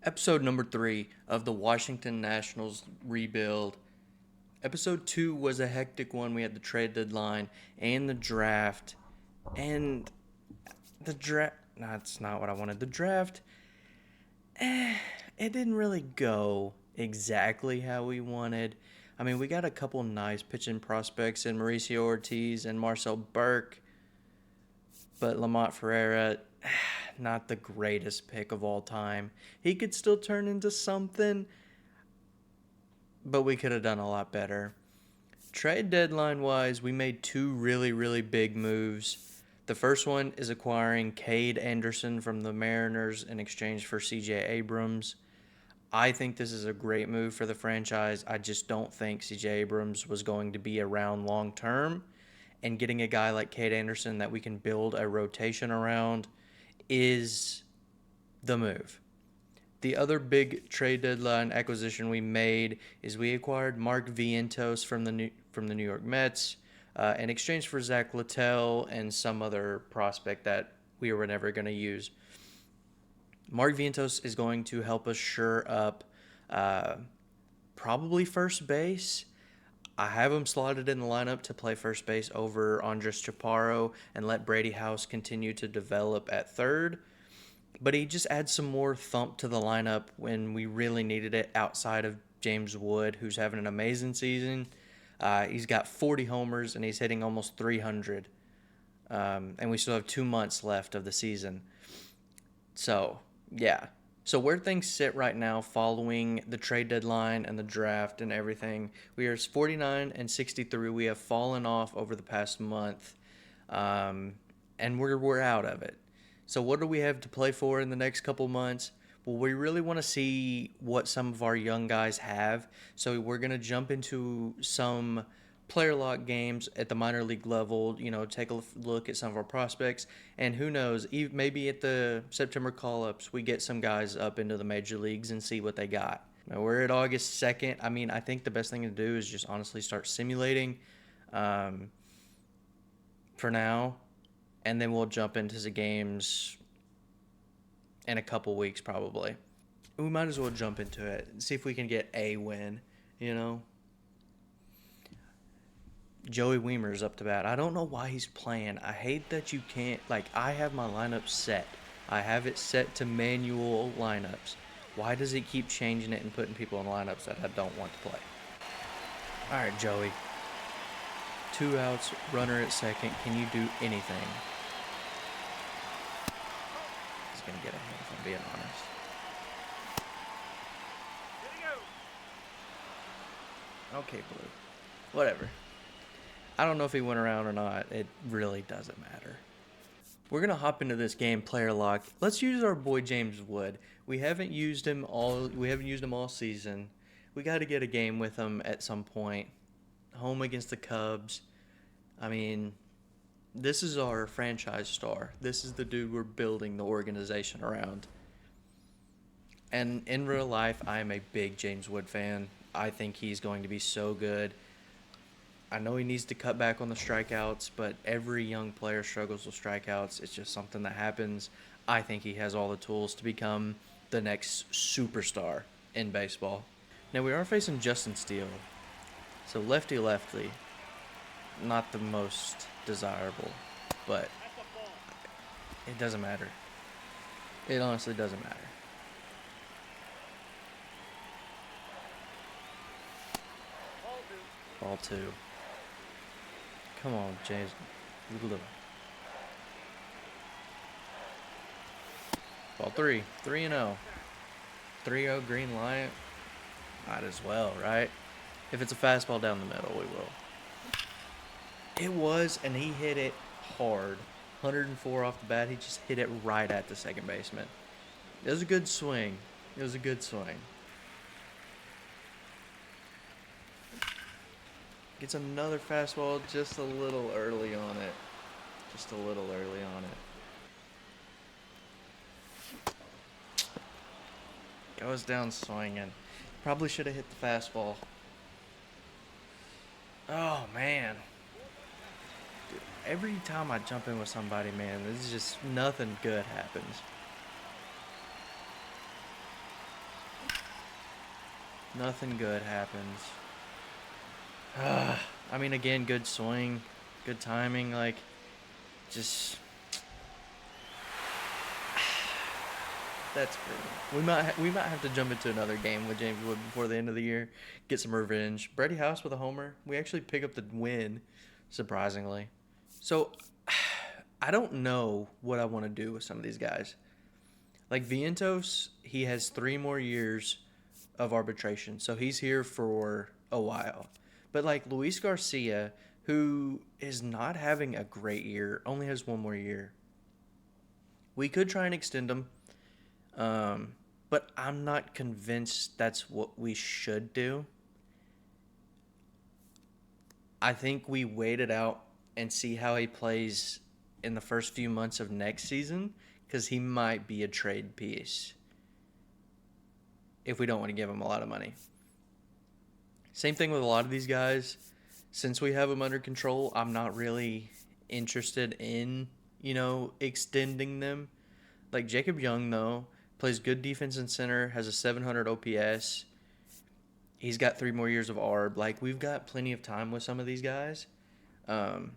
Episode number 3 of the Washington Nationals rebuild. Episode 2 was a hectic one. We had the trade deadline and the draft. And the draft, no, that's not what I wanted. The draft, it didn't really go exactly how we wanted. I mean, we got a couple nice pitching prospects in Mauricio Ortiz and Marcel Burke. But Lamont Ferreira, not the greatest pick of all time. He could still turn into something, but we could have done a lot better. Trade deadline wise, we made two really big moves. The first one is acquiring Cade Anderson from the Mariners in exchange for CJ Abrams. I think this is a great move for the franchise. I just don't think CJ Abrams was going to be around long term. And getting a guy like Cade Anderson that we can build a rotation around is the move. The other big trade deadline acquisition we made is we acquired Mark Vientos from the New York Mets in exchange for Zach Littell and some other prospect that we were never going to use. Mark Vientos is going to help us shore up probably first base. I have him slotted in the lineup to play first base over Andres Chaparro and let Brady House continue to develop at third. But he just adds some more thump to the lineup when we really needed it outside of James Wood, who's having an amazing season. He's got 40 homers and he's hitting almost 300. And we still have 2 months left of the season. So, yeah. So where things sit right now following the trade deadline and the draft and everything, we are 49 and 63. We have fallen off over the past month, and we're out of it. So what do we have to play for in the next couple months? Well, we really want to see what some of our young guys have. So we're going to jump into some player lock games at the minor league level, take a look at some of our prospects, and who knows, maybe at the September call-ups we get some guys up into the major leagues and see what they got. Now, we're at August 2nd. I mean, I think the best thing to do is just honestly start simulating for now, and then we'll jump into the games in a couple weeks probably. We might as well jump into it and see if we can get a win, Joey Weimer's up to bat. I don't know why he's playing. I hate that you can't, I have my lineup set. I have it set to manual lineups. Why does it keep changing it and putting people in lineups that I don't want to play? All right, Joey. 2 outs, runner at second. Can you do anything? He's going to get ahead if I'm being honest. Okay, Blue. Whatever. I don't know if he went around or not. It really doesn't matter. We're going to hop into this game player lock. Let's use our boy James Wood. We haven't used him all season. We got to get a game with him at some point. Home against the Cubs. I mean, this is our franchise star. This is the dude we're building the organization around. And in real life, I am a big James Wood fan. I think he's going to be so good. I know he needs to cut back on the strikeouts, but every young player struggles with strikeouts. It's just something that happens. I think he has all the tools to become the next superstar in baseball. Now, we are facing Justin Steele. So lefty. Not the most desirable, but it doesn't matter. It honestly doesn't matter. Ball 2. Come on, James. Ball 3. 3-0. 3-0 green light. Might as well, right? If it's a fastball down the middle, we will. It was, and he hit it hard. 104 off the bat. He just hit it right at the second baseman. It was a good swing. Gets another fastball just a little early on it. Goes down swinging. Probably should have hit the fastball. Oh, man. Dude, every time I jump in with somebody, man, this is just nothing good happens. Nothing good happens. I mean, again, good swing, good timing. Like, just that's brutal. We might have to jump into another game with James Wood before the end of the year. Get some revenge. Brady House with a homer. We actually pick up the win, surprisingly. So, I don't know what I want to do with some of these guys. Like Vientos, he has 3 more years of arbitration, so he's here for a while. But like Luis Garcia, who is not having a great year, only has 1 more year. We could try and extend him, but I'm not convinced that's what we should do. I think we wait it out and see how he plays in the first few months of next season because he might be a trade piece if we don't want to give him a lot of money. Same thing with a lot of these guys. Since we have them under control, I'm not really interested in, extending them. Like Jacob Young, though, plays good defense in center, has a 700 OPS. He's got 3 more years of ARB. Like, we've got plenty of time with some of these guys. Um,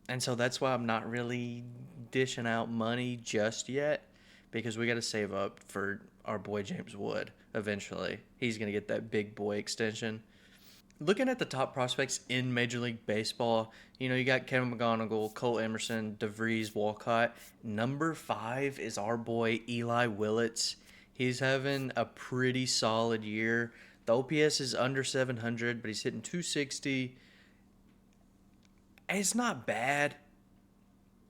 and so that's why I'm not really dishing out money just yet because we got to save up for our boy James Wood eventually. He's going to get that big boy extension. Looking at the top prospects in Major League Baseball, you got Kevin McGonigal, Cole Emerson, DeVries, Walcott. Number 5 is our boy Eli Willits. He's having a pretty solid year. The OPS is under 700, but he's hitting 260. It's not bad.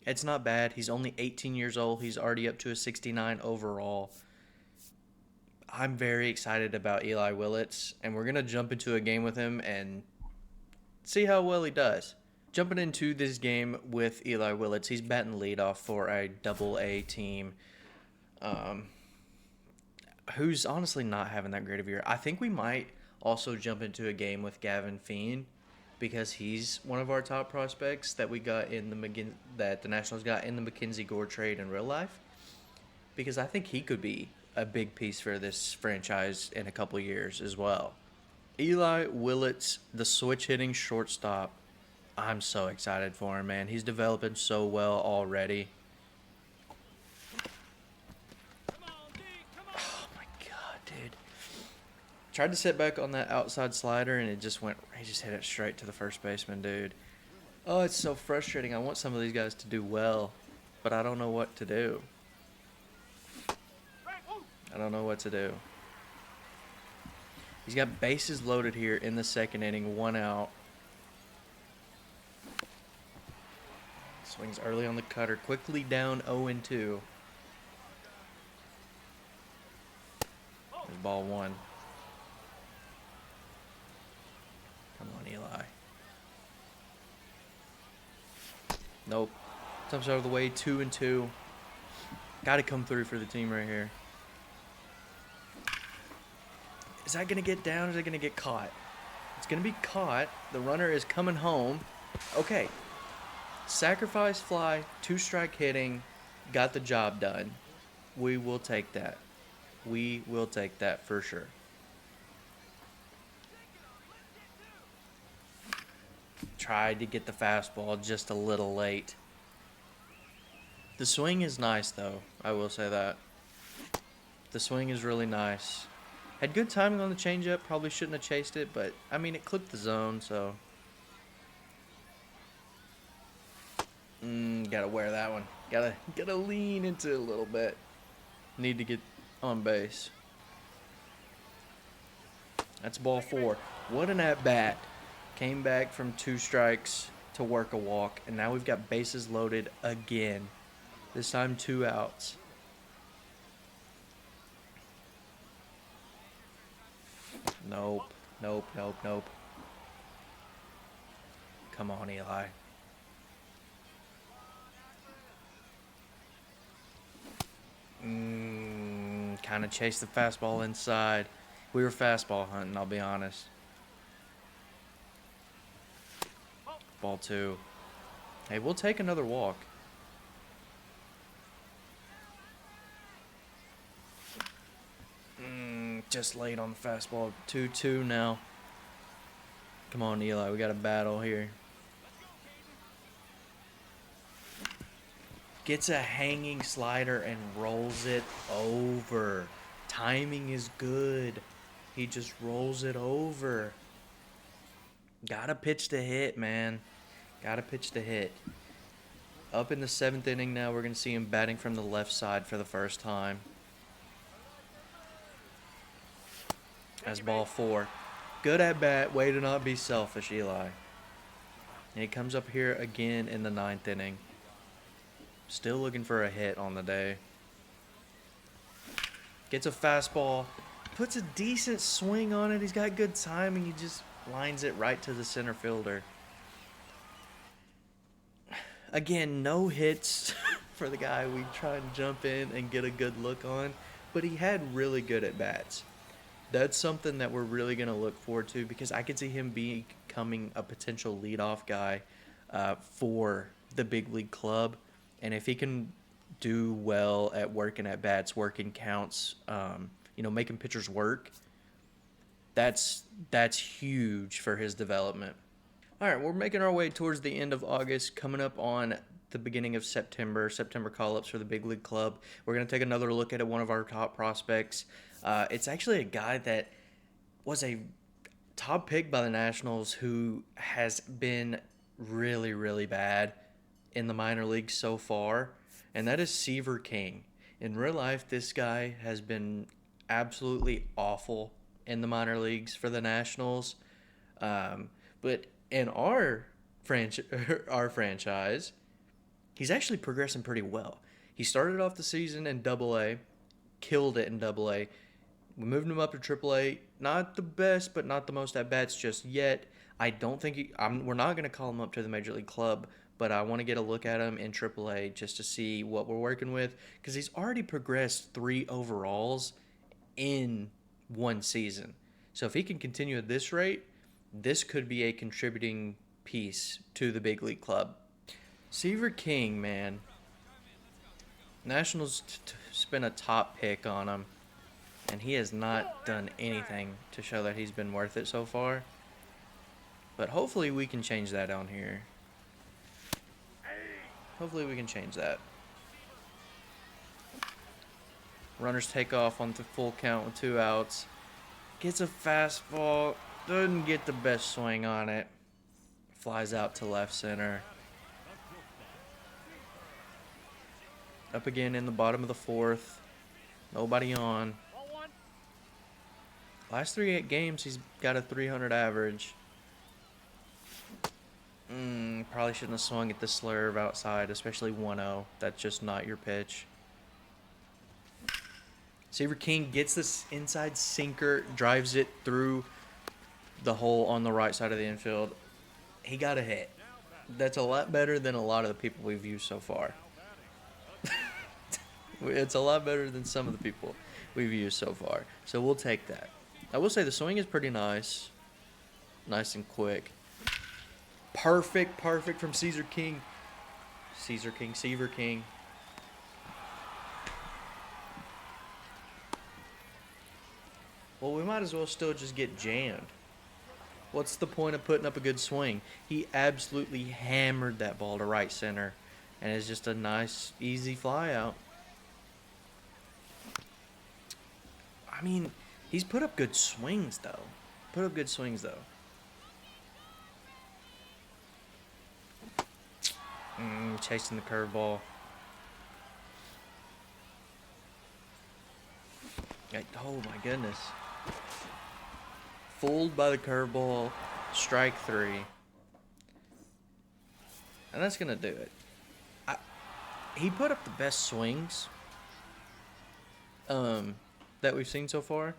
It's not bad. He's only 18 years old. He's already up to a 69 overall. I'm very excited about Eli Willits, and we're going to jump into a game with him and see how well he does. Jumping into this game with Eli Willits, he's batting leadoff for a Double-A team who's honestly not having that great of a year. I think we might also jump into a game with Gavin Fiend because he's one of our top prospects that we got in that the Nationals got in the Mackenzie Gore trade in real life, because I think he could be a big piece for this franchise in a couple years as well. Eli Willits, the switch hitting shortstop. I'm so excited for him, man. He's developing so well already. Oh my god, dude. Tried to sit back on that outside slider and he just hit it straight to the first baseman, dude. Oh, it's so frustrating. I want some of these guys to do well, but I don't know what to do. He's got bases loaded here in the second inning, 1 out. Swings early on the cutter, quickly down 0-2. There's ball 1. Come on, Eli. Nope. Jumps out of the way, 2-2. Got to come through for the team right here. Is that going to get down or is it going to get caught? It's going to be caught. The runner is coming home. Okay. Sacrifice fly, 2-strike hitting, got the job done. We will take that. We will take that for sure. Tried to get the fastball just a little late. The swing is nice, though. I will say that. The swing is really nice. Had good timing on the changeup. Probably shouldn't have chased it, but, I mean, it clipped the zone, so. Gotta wear that one. Gotta lean into it a little bit. Need to get on base. That's ball 4. What an at-bat. Came back from 2 strikes to work a walk, and now we've got bases loaded again. This time 2 outs. Nope. Come on, Eli. Kind of chased the fastball inside. We were fastball hunting, I'll be honest. Ball 2. Hey, we'll take another walk. just late on the fastball. 2-2 now. Come on, Eli. We got a battle here. Gets a hanging slider and rolls it over. Timing is good. He just rolls it over. Gotta pitch to hit, man. Gotta pitch to hit. Up in the 7th inning now, we're going to see him batting from the left side for the first time. That's ball 4. Good at bat. Way to not be selfish, Eli. And he comes up here again in the 9th inning. Still looking for a hit on the day. Gets a fastball. Puts a decent swing on it. He's got good timing. He just lines it right to the center fielder. Again, no hits for the guy we try and jump in and get a good look on. But he had really good at-bats. That's something that we're really going to look forward to because I could see him becoming a potential leadoff guy for the big league club. And if he can do well at working at bats, working counts, making pitchers work, that's huge for his development. All right, we're making our way towards the end of August, coming up on the beginning of September call-ups for the big league club. We're going to take another look at one of our top prospects. It's actually a guy that was a top pick by the Nationals who has been really, really bad in the minor leagues so far, and that is Seaver King. In real life, this guy has been absolutely awful in the minor leagues for the Nationals. But in our franchise, he's actually progressing pretty well. He started off the season in Double-A, killed it in Double-A. We moved him up to Triple-A. Not the best, but not the most at-bats just yet. I don't think we're not going to call him up to the Major League Club, but I want to get a look at him in Triple-A just to see what we're working with because he's already progressed 3 overalls in one season. So if he can continue at this rate, this could be a contributing piece to the big league club. Seaver King, man. Nationals spent a top pick on him, and he has not done anything to show that he's been worth it so far. But hopefully we can change that on here. Hopefully we can change that. Runners take off on the full count with 2 outs. Gets a fastball. Doesn't get the best swing on it. Flies out to left center. Up again in the bottom of the 4th. Nobody on. Last 3 games, he's got a 300 average. Probably shouldn't have swung at the slurve outside, especially 1-0. That's just not your pitch. Seaver King gets this inside sinker, drives it through the hole on the right side of the infield. He got a hit. That's a lot better than a lot of the people we've used so far. It's a lot better than some of the people we've used so far. So we'll take that. I will say the swing is pretty nice. Nice and quick. Perfect from Seaver King. Seaver King. Well, we might as well still just get jammed. What's the point of putting up a good swing? He absolutely hammered that ball to right center. And it's just a nice, easy fly out. I mean, he's put up good swings, though. Chasing the curveball. Oh, my goodness. Fooled by the curveball. Strike 3. And that's going to do it. He put up the best swings that we've seen so far.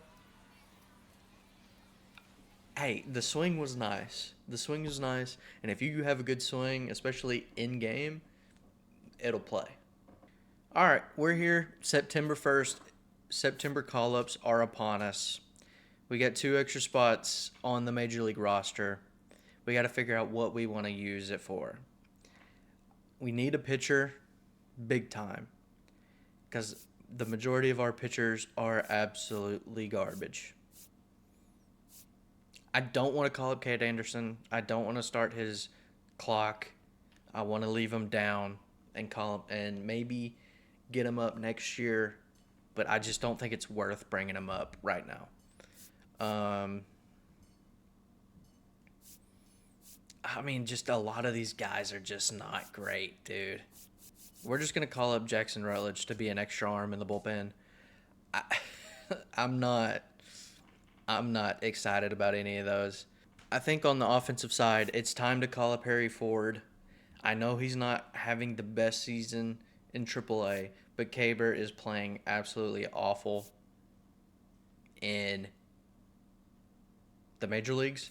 Hey, the swing was nice. And if you have a good swing, especially in game, it'll play. All right, we're here. September 1st. September call-ups are upon us. We got 2 extra spots on the Major League roster. We got to figure out what we want to use it for. We need a pitcher big time because the majority of our pitchers are absolutely garbage. I don't want to call up Kate Anderson. I don't want to start his clock. I want to leave him down and call him and maybe get him up next year, but I just don't think it's worth bringing him up right now. I mean, just a lot of these guys are just not great, dude. We're just gonna call up Jackson Rutledge to be an extra arm in the bullpen. I, I'm not. I'm not excited about any of those. I think on the offensive side, it's time to call up Harry Ford. I know he's not having the best season in AAA, but Kaber is playing absolutely awful in the major leagues.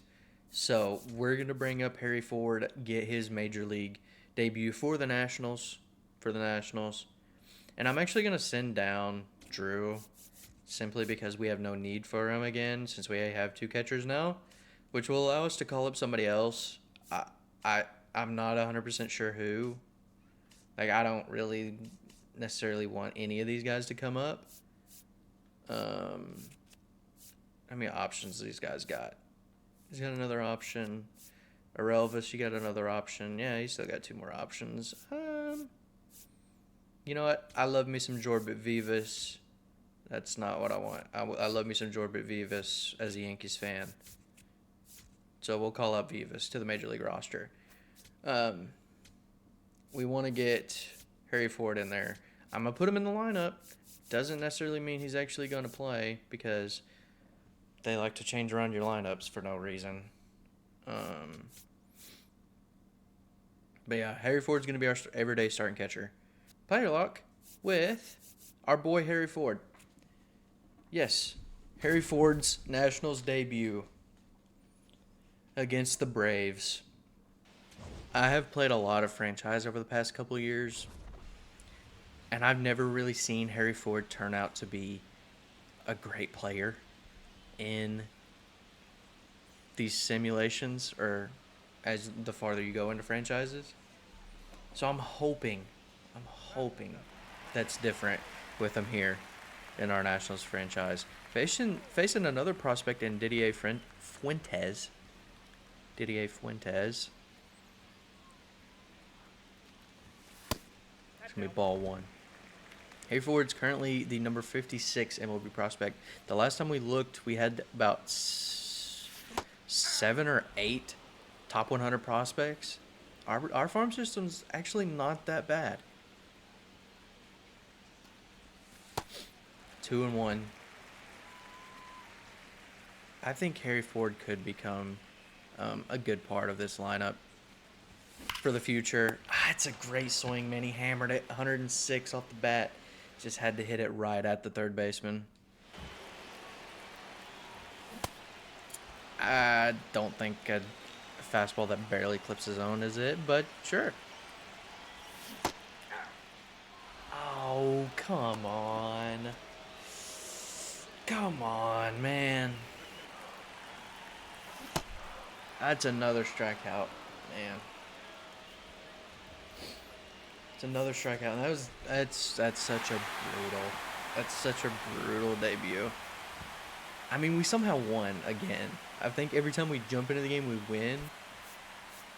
So we're going to bring up Harry Ford, get his major league debut for the Nationals. And I'm actually going to send down Drew simply because we have no need for him again since we have 2 catchers now, which will allow us to call up somebody else. I'm not 100% sure who. Like, I don't really necessarily want any of these guys to come up. How many options these guys got? He's got another option. Arelvis, you got another option. Yeah, he's still got 2 more options. You know what? I love me some Jorbit Vivas. That's not what I want. I love me some Jorbit Vivas as a Yankees fan. So we'll call up Vivas to the Major League roster. We want to get Harry Ford in there. I'm going to put him in the lineup. Doesn't necessarily mean he's actually going to play because they like to change around your lineups for no reason. But yeah, Harry Ford's going to be our everyday starting catcher. Player luck with our boy Harry Ford. Yes, Harry Ford's Nationals debut against the Braves. I have played a lot of franchise over the past couple of years, and I've never really seen Harry Ford turn out to be a great player in these simulations or as the farther you go into franchises. So I'm hoping that's different with him here in our Nationals franchise. Facing another prospect in Didier Fuentes. It's going to be ball 1. Harry Ford's currently the number 56 MLB prospect. The last time we looked, we had about 7 or 8 top 100 prospects. Our farm system's actually not that bad. 2-1. I think Harry Ford could become a good part of this lineup for the future. It's a great swing, man. He hammered it 106 off the bat. Just had to hit it right at the third baseman. I don't think a fastball that barely clips his own is it, but sure. Oh, come on. Come on, man. That's another strikeout, man. It's another strikeout. And that's such a brutal debut. I mean, we somehow won again. I think every time we jump into the game, we win,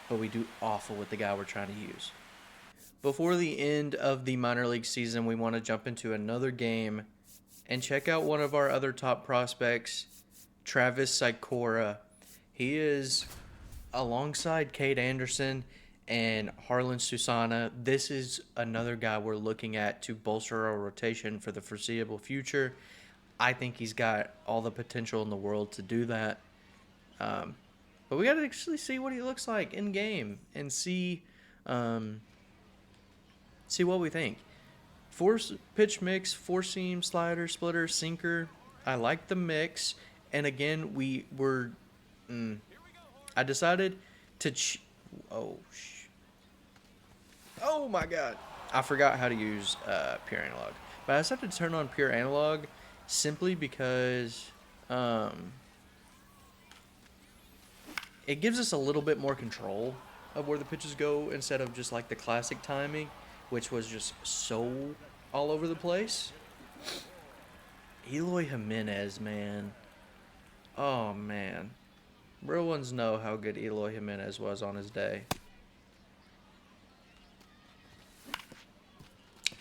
but we do awful with the guy we're trying to use. Before the end of the minor league season, we want to jump into another game and check out one of our other top prospects, Travis Sikora. He is alongside Kate Anderson and Harlan Susana. This is another guy we're looking at to bolster our rotation for the foreseeable future. I think he's got all the potential in the world to do that. But we got to actually see what he looks like in game and see what we think. 4 pitch mix, 4-seam, slider, splitter, sinker. I like the mix. And again, I decided to... Oh my God. I forgot how to use pure analog. But I decided to turn on pure analog simply because it gives us a little bit more control of where the pitches go instead of just like the classic timing, which was just so all over the place. Eloy Jimenez, man. Oh, man. Real ones know how good Eloy Jimenez was on his day.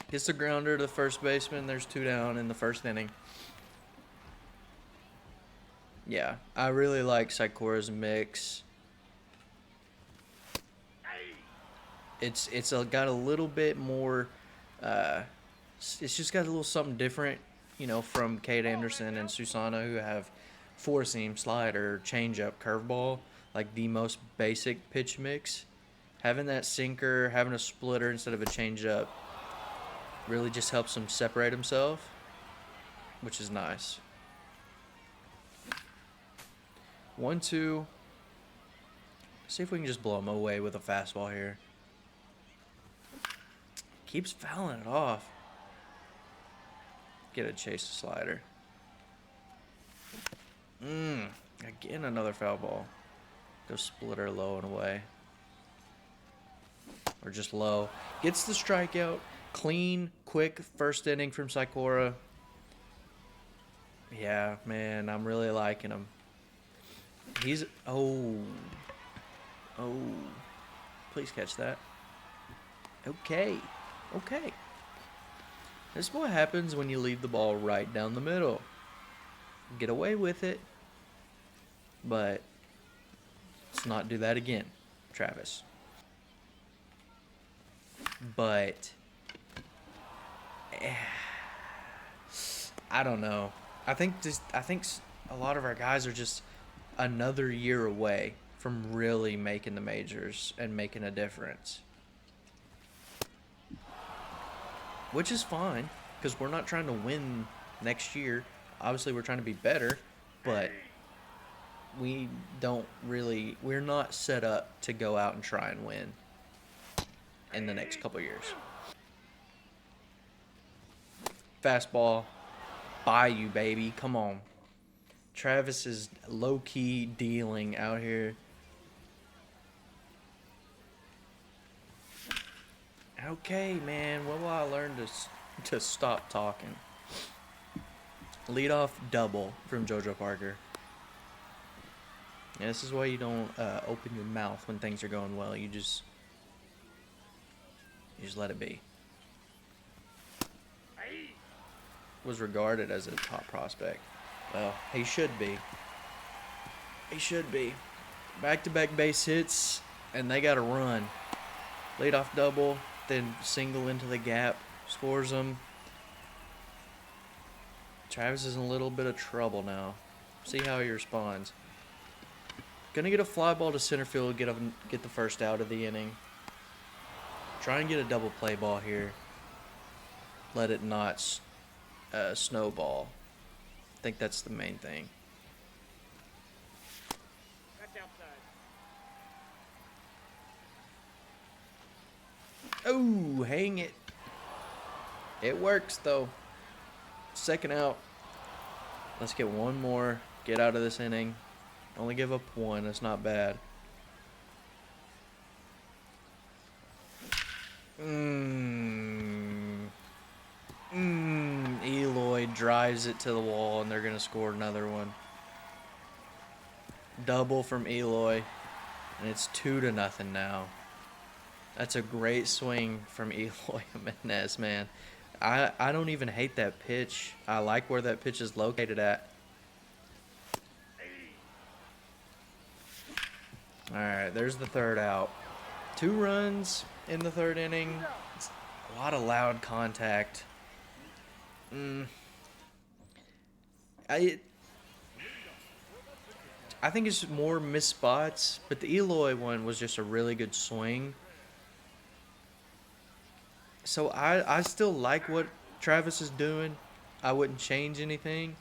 Gets the grounder to the first baseman. There's 2 down in the first inning. Yeah, I really like Sikora's mix. It's got a little bit more. It's just got a little something different, from Cade Anderson and Susana, who have 4-seam, slider, changeup, curveball, like the most basic pitch mix. Having that sinker, having a splitter instead of a changeup, really just helps him separate himself, which is nice. 1-2. See if we can just blow him away with a fastball here. Keeps fouling it off. Get a chase slider. Again, another foul ball. Go splitter low and away. Or just low. Gets the strikeout. Clean, quick first inning from Sikora. Yeah, man, I'm really liking him. He's... Oh. Please catch that. Okay. This is what happens when you leave the ball right down the middle. Get away with it. But let's not do that again, Travis. But I don't know. I think a lot of our guys are just another year away from really making the majors and making a difference. Which is fine, because we're not trying to win next year. Obviously, we're trying to be better, but we're not set up to go out and try and win in the next couple years. Fastball, by you, baby. Come on. Travis is low-key dealing out here. Okay, man. When will I learn to stop talking? Leadoff double from JoJo Parker. Yeah, this is why you don't open your mouth when things are going well. You just let it be. Was regarded as a top prospect. Well, he should be. Back-to-back base hits, and they got to run. Leadoff double, then single into the gap, scores them. Travis is in a little bit of trouble now. See how he responds. Gonna get a fly ball to center field, get the first out of the inning. Try and get a double play ball here. Let it not snowball. I think that's the main thing. Oh, hang it. It works, though. Second out. Let's get one more. Get out of this inning. Only give up one. That's not bad. Eloy drives it to the wall, and they're going to score another one. Double from Eloy, and it's 2-0 now. That's a great swing from Eloy Jimenez, man. I don't even hate that pitch. I like where that pitch is located at. All right, there's the third out. 2 runs in the third inning. It's a lot of loud contact. I think it's more missed spots, but the Eloy one was just a really good swing. So I still like what Travis is doing. I wouldn't change anything.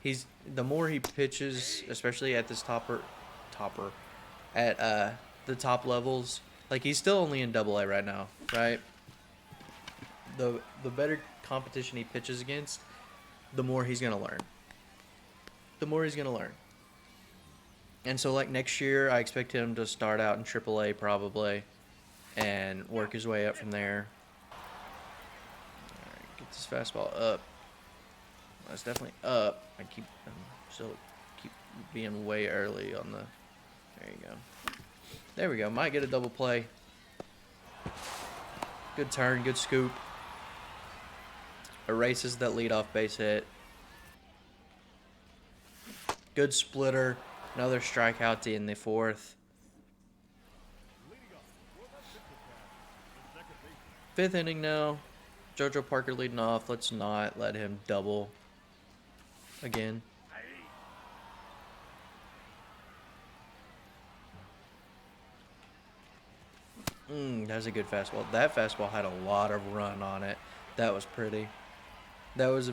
The more he pitches, especially at this at the top levels, like he's still only in Double A right now, right? The better competition he pitches against, the more he's gonna learn. And so like next year, I expect him to start out in AAA probably, and work his way up from there. All right, get Get this fastball up. That's definitely up. I'm still keep being way early on the. There you go. There we go. Might get a double play. Good turn. Good scoop. Erases that leadoff base hit. Good splitter. Another strikeout in the fourth. Fifth inning now. JoJo Parker leading off. Let's not let him double again. That was a good fastball. That fastball had a lot of run on it. That was pretty. That was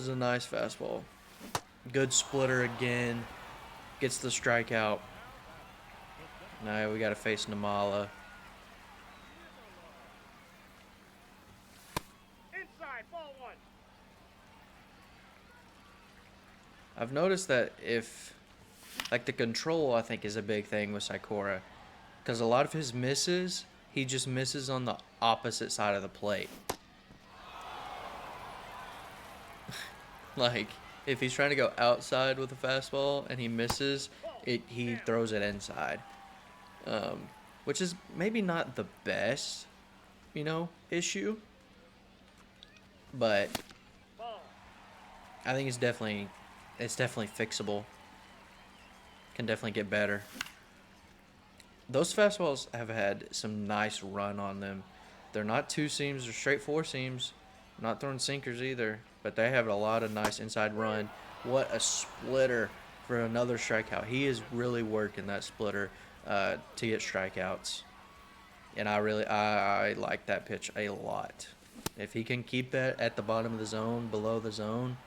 a nice fastball. Good splitter again. Gets the strikeout. Now we got to face Namala. I've noticed that like the control, I think, is a big thing with Sikora. Because a lot of his misses, he just misses on the opposite side of the plate. Like, if he's trying to go outside with a fastball and he misses, he throws it inside. Which is maybe not the best, issue. But I think it's definitely fixable. Can definitely get better. Those fastballs have had some nice run on them. They're not two seams, they're straight four seams. I'm not throwing sinkers either, but they have a lot of nice inside run. What a splitter for another strikeout. He is really working that splitter to get strikeouts. And I like that pitch a lot. If he can keep that at the bottom of the zone, below the zone,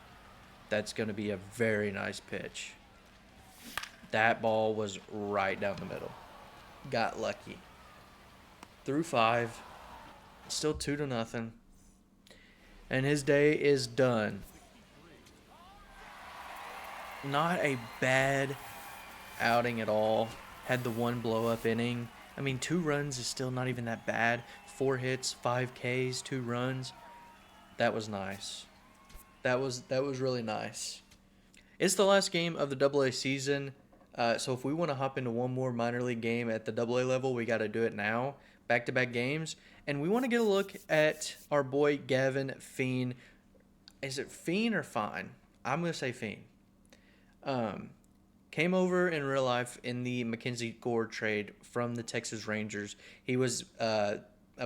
that's going to be a very nice pitch. That ball was right down the middle. Got lucky. Through 5. Still 2-0. And his day is done. Not a bad outing at all. Had the one blow-up inning. I mean, 2 runs is still not even that bad. 4 hits, 5 Ks, 2 runs. That was nice. That was really nice. It's the last game of the AA season. So if we want to hop into one more minor league game at the AA level, we got to do it now. Back-to-back games. And we want to get a look at our boy Gavin Feen. Is it Feen or Fine? I'm going to say Feen. Came over in real life in the Mackenzie Gore trade from the Texas Rangers. He was, I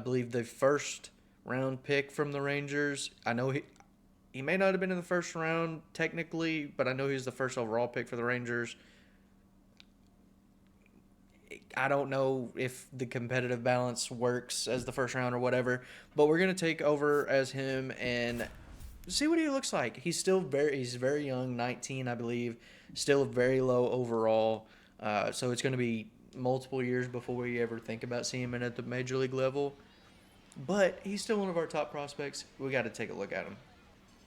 believe, the first round pick from the Rangers. I know he may not have been in the first round technically, but I know he was the first overall pick for the Rangers. I don't know if the competitive balance works as the first round or whatever, but we're going to take over as him and see what he looks like. He's very young, 19, I believe, still very low overall. So it's going to be multiple years before we ever think about seeing him at the major league level. But he's still one of our top prospects. We got to take a look at him.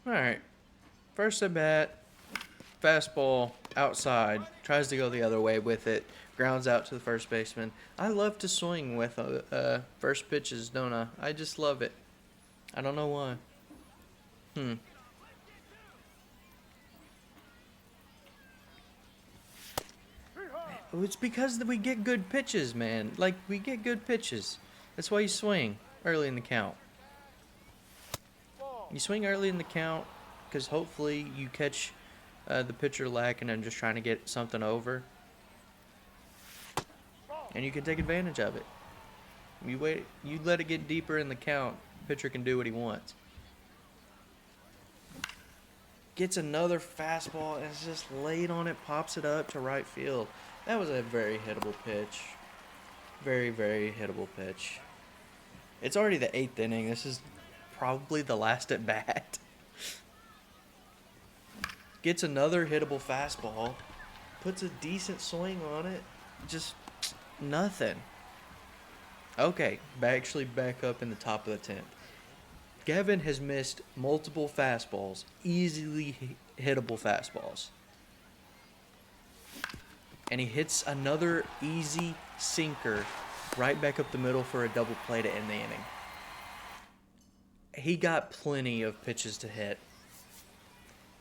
All right. First at bat, fastball outside, tries to go the other way with it. Grounds out to the first baseman. I love to swing with first pitches, don't I? I just love it. I don't know why. It's because we get good pitches, man. Like, we get good pitches. That's why you swing early in the count. You swing early in the count because hopefully you catch the pitcher lacking and just trying to get something over. And you can take advantage of it. You let it get deeper in the count. Pitcher can do what he wants. Gets another fastball and is just laid on it, pops it up to right field. That was a very hittable pitch. Very, very hittable pitch. It's already the 8th inning. This is probably the last at bat. Gets another hittable fastball. Puts a decent swing on it. Just nothing. Okay, actually back up in the top of the 10th. Gavin has missed multiple fastballs, easily hittable fastballs. And he hits another easy sinker right back up the middle for a double play to end the inning. he got plenty of pitches to hit.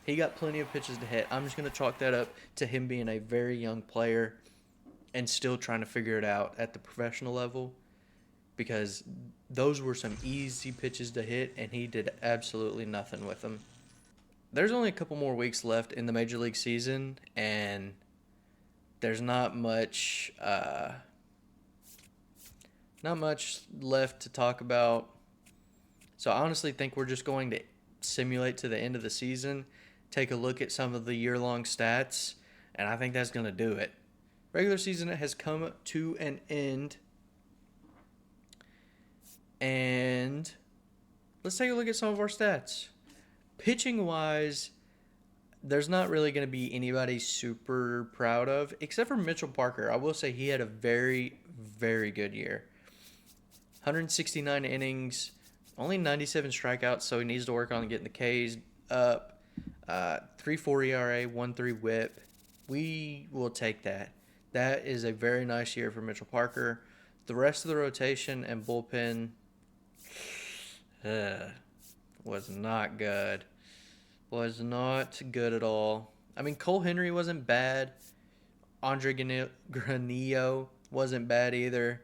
He got plenty of pitches to hit. I'm just going to chalk that up to him being a very young player and still trying to figure it out at the professional level, because those were some easy pitches to hit, and he did absolutely nothing with them. There's only a couple more weeks left in the Major League season, and there's not much left to talk about. So I honestly think we're just going to simulate to the end of the season, take a look at some of the year-long stats, and I think that's going to do it. Regular season has come to an end, and let's take a look at some of our stats. Pitching-wise, there's not really going to be anybody super proud of, except for Mitchell Parker. I will say he had a very, very good year. 169 innings, only 97 strikeouts, so he needs to work on getting the Ks up. 3.4 ERA, 1.3 WHIP. We will take that. That is a very nice year for Mitchell Parker. The rest of the rotation and bullpen was not good. Was not good at all. I mean, Cole Henry wasn't bad. Andre Granillo wasn't bad either.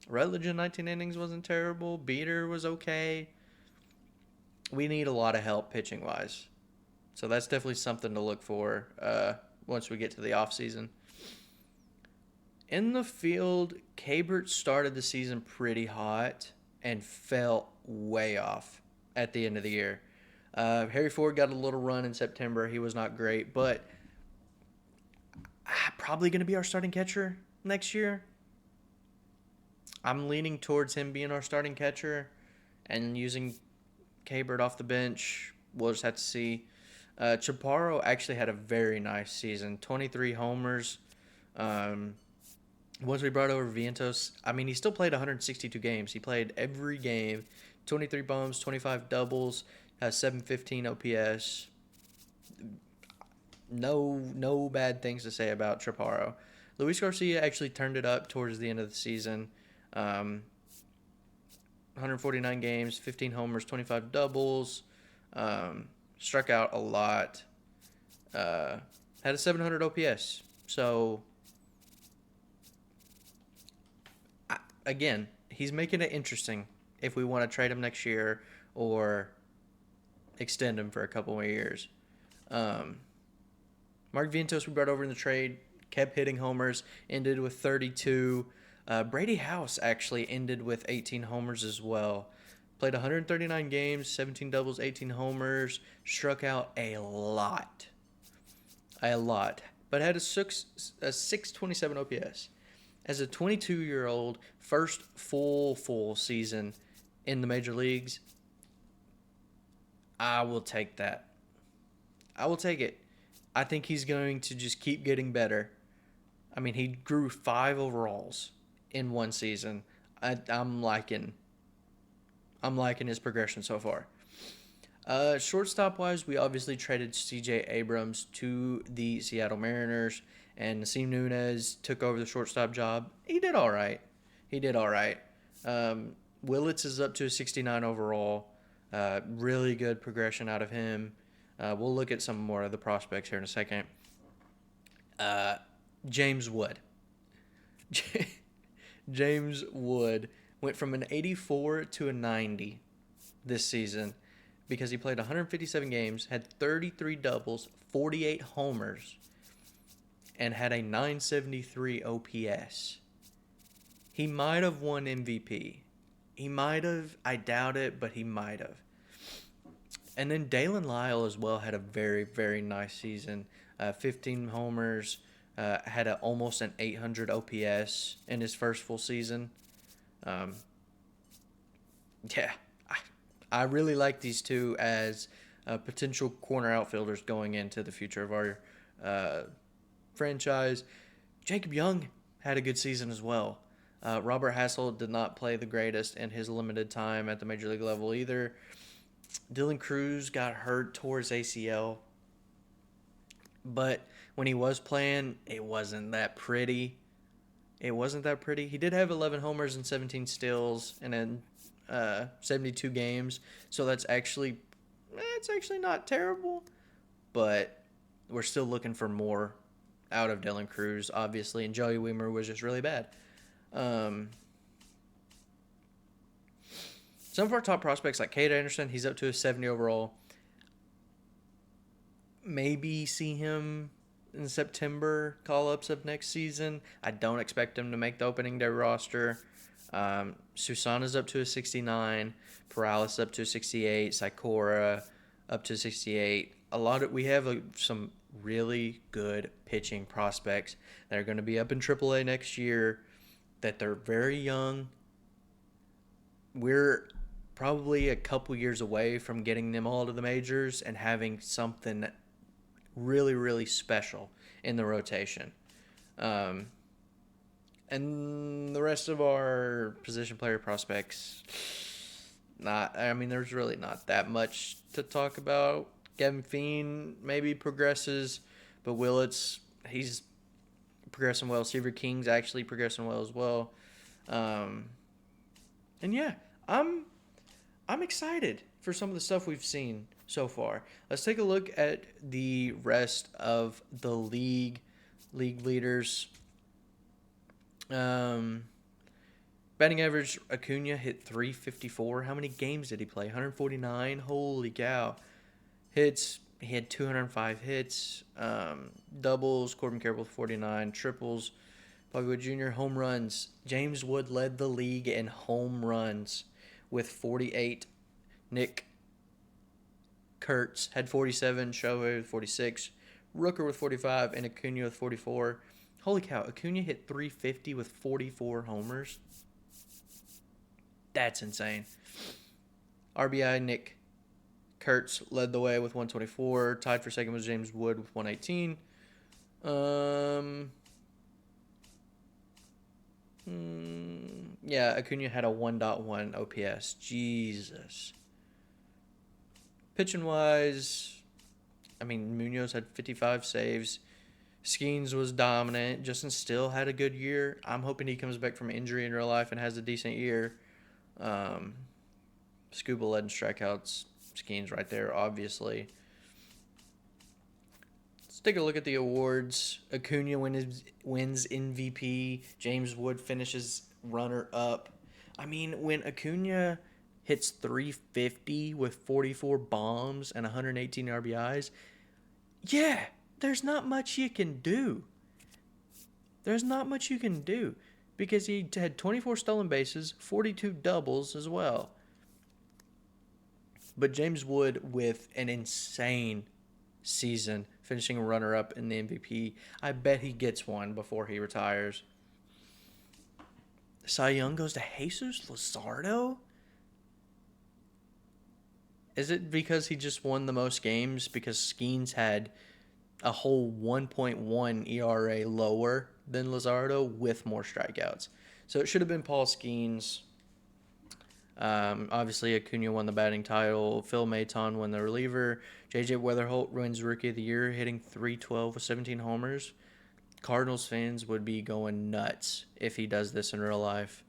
Rutledge in 19 innings wasn't terrible. Beater was okay. We need a lot of help pitching-wise. So that's definitely something to look for once we get to the offseason. In the field, Cabert started the season pretty hot and fell way off at the end of the year. Harry Ford got a little run in September. He was not great, but probably going to be our starting catcher next year. I'm leaning towards him being our starting catcher and using Cabert off the bench. We'll just have to see. Chaparro actually had a very nice season. 23 homers. Once we brought over Vientos, I mean, he still played 162 games. He played every game. 23 bombs, 25 doubles, has 715 OPS. No bad things to say about Chaparro. Luis Garcia actually turned it up towards the end of the season. 149 games, 15 homers, 25 doubles. Struck out a lot. Had a 700 OPS. So, again, he's making it interesting if we want to trade him next year or extend him for a couple more years. Mark Vientos we brought over in the trade, kept hitting homers, ended with 32. Brady House actually ended with 18 homers as well. Played 139 games, 17 doubles, 18 homers, struck out a lot, but had a 627 OPS. As a 22-year-old, first full season in the major leagues, I will take that. I will take it. I think he's going to just keep getting better. I mean, he grew 5 overalls in one season. I'm liking his progression so far. Shortstop-wise, we obviously traded C.J. Abrams to the Seattle Mariners, and Nasim Nunez took over the shortstop job. He did all right. Willits is up to a 69 overall. Really good progression out of him. We'll look at some more of the prospects here in a second. James Wood. James Wood went from an 84 to a 90 this season because he played 157 games, had 33 doubles, 48 homers, and had a 973 OPS. He might have won MVP. He might have. I doubt it, but he might have. And then Dalen Lyle as well had a very, very nice season. 15 homers, had almost an 800 OPS in his first full season. I really like these two as potential corner outfielders going into the future of our franchise. Jacob Young had a good season as well. Robert Hassel did not play the greatest in his limited time at the major league level either. Dylan Cruz got hurt towards ACL. But when he was playing, it wasn't that pretty. He did have 11 homers and 17 steals and then 72 games. So that's actually it's actually not terrible, but we're still looking for more out of Dylan Cruz, obviously, and Joey Weimer was just really bad. Some of our top prospects, like Cade Anderson, he's up to a 70 overall. Maybe see him in September call-ups of next season. I don't expect him to make the opening day roster. Susana's up to a 69. Paralis up to a 68. Sikora up to 68. We have some really good pitching prospects that are going to be up in AAA next year. That they're very young. We're probably a couple years away from getting them all to the majors and having something really, really special in the rotation. And the rest of our position player prospects, there's really not that much to talk about. Gavin Fiend maybe progresses, but Willits, he's progressing well. Seaver King's actually progressing well as well. And yeah, I'm excited for some of the stuff we've seen so far. Let's take a look at the rest of the league leaders. Batting average, Acuna hit 354. How many games did he play? 149. Holy cow. Hits, he had 205 hits. Doubles, Corbin Carroll with 49. Triples, Bobby Wood Jr. Home runs, James Wood led the league in home runs with 48. Nick Kurtz had 47. Shohei with 46. Rooker with 45. And Acuna with 44. Holy cow, Acuna hit 350 with 44 homers. That's insane. RBI, Nick Kurtz led the way with 124. Tied for second was James Wood with 118. Yeah, Acuna had a 1.1 OPS. Jesus. Pitching-wise, Munoz had 55 saves. Skeens was dominant. Justin Still had a good year. I'm hoping he comes back from injury in real life and has a decent year. Scuba led in strikeouts. Skeens right there, obviously. Let's take a look at the awards. Acuna wins MVP. James Wood finishes runner-up. When Acuna hits 350 with 44 bombs and 118 RBIs, yeah, there's not much you can do. There's not much you can do because he had 24 stolen bases, 42 doubles as well. But James Wood with an insane season, finishing runner-up in the MVP. I bet he gets one before he retires. Cy Young goes to Jesus Luzardo? Is it because he just won the most games? Because Skeens had a whole 1.1 ERA lower than Luzardo with more strikeouts. So it should have been Paul Skeens. Obviously, Acuna won the batting title. Phil Maton won the reliever. J.J. Weatherholt wins Rookie of the Year, hitting .312 with 17 homers. Cardinals fans would be going nuts if he does this in real life.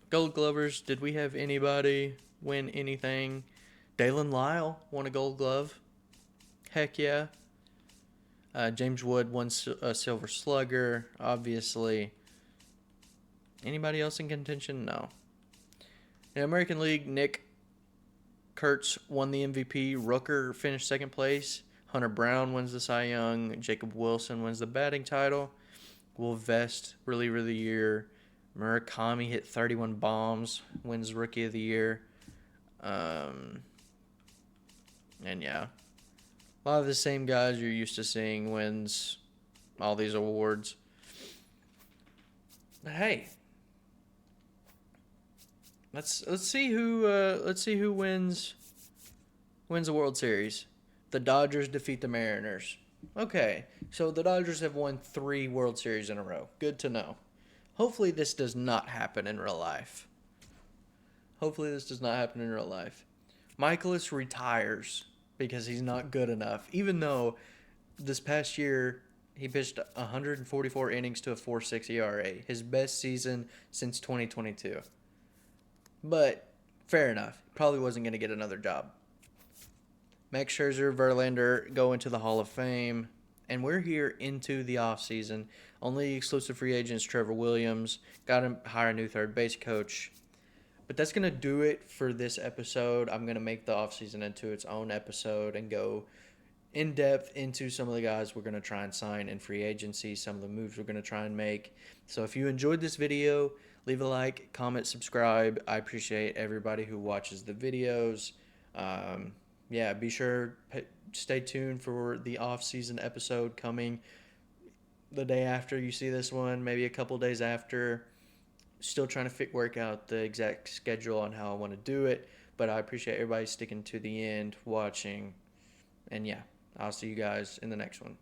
Gold Glovers, did we have anybody win anything? Dalen Lyle won a Gold Glove. Heck yeah. James Wood won a Silver Slugger, obviously. Anybody else in contention? No. In the American League, Nick Kurtz won the MVP. Rooker finished second place. Hunter Brown wins the Cy Young. Jacob Wilson wins the batting title. Will Vest, reliever of the year. Murakami hit 31 bombs, wins Rookie of the Year. And yeah, a lot of the same guys you're used to seeing wins all these awards. But hey, let's see who wins the World Series. The Dodgers defeat the Mariners. Okay, so the Dodgers have won 3 World Series in a row. Good to know. Hopefully this does not happen in real life. Michaelis retires because he's not good enough, even though this past year he pitched 144 innings to a 4.6 ERA, his best season since 2022. but fair enough. Probably wasn't going to get another job. Max Scherzer, Verlander go into the Hall of Fame, and we're here into the offseason. Only exclusive free agents Trevor Williams. Got to hire a new third base coach. But that's going to do it for this episode. I'm going to make the offseason into its own episode and go in depth into some of the guys we're going to try and sign in free agency, some of the moves we're going to try and make. So if you enjoyed this video, leave a like, comment, subscribe. I appreciate everybody who watches the videos. Be sure stay tuned for the off-season episode coming the day after you see this one, maybe a couple days after. Still trying to work out the exact schedule on how I want to do it, but I appreciate everybody sticking to the end, watching, and yeah, I'll see you guys in the next one.